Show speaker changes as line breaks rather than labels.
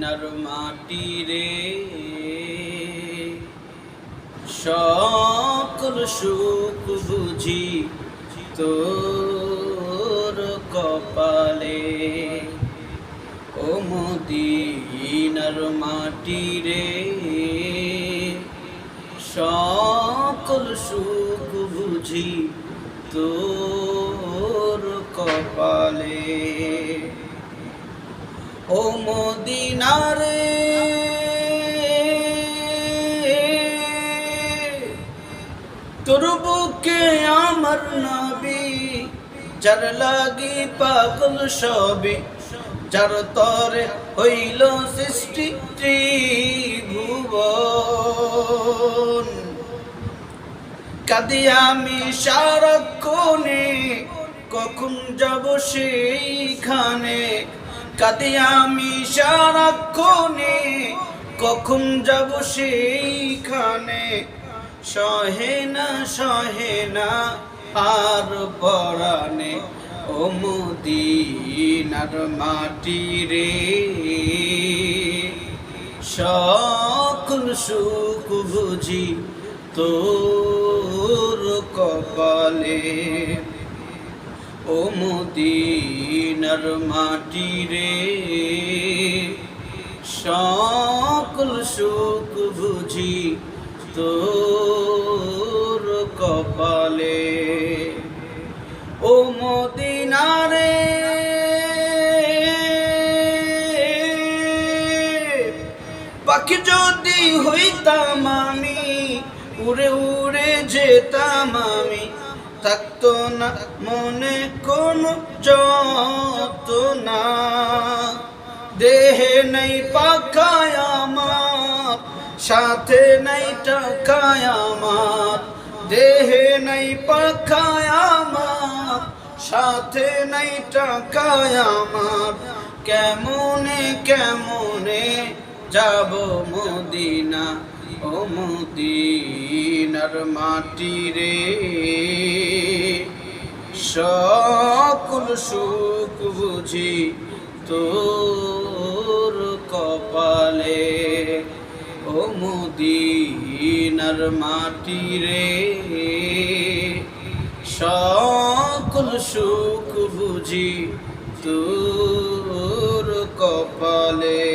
মদিনার মাটি রে সকল সুখ বুঝি তোর কপালে। ও মদিনার মাটি রে সকল সুখ বুঝি তোর কপালে। ও মদিনা রে তোর বুকে আমার নবী, যার লাগি পাগল সবে, যার তরে হইল সৃষ্টি ত্রিভুবন। কাঁদি আমি সারাক্ষণে, কখন যাব সেইখানে। কাঁদি আমি সারাক্ষণে, কখন যাব সেইখানে। সহে না আর পরাণে। ও মদিনার মাটি রে সকল সুখ বুঝি তোর কপালে। ও মদিনার মাটি রে সকল সুখ বুঝি তোর কপালে। ও মদিনা রে পাখি যদি হইতাম আমি, উড়ে উড়ে যেতাম আমি। থাকতো না মনে কোনো যন্ত্রণা, দেহে নেই পাখায় আমার, সাথে নাই টাকায় আমার। দেহে নাই পাখায় আমার, সাথে নাই টাকায় আমার। কেমনে কেমনে যাব মদিনা। ও মদিনার মাটি রে সকল সুখ বুঝি তোর কপালে। ও মদিনার মাটি রে সকল সুখ বুঝি তোর কপালে।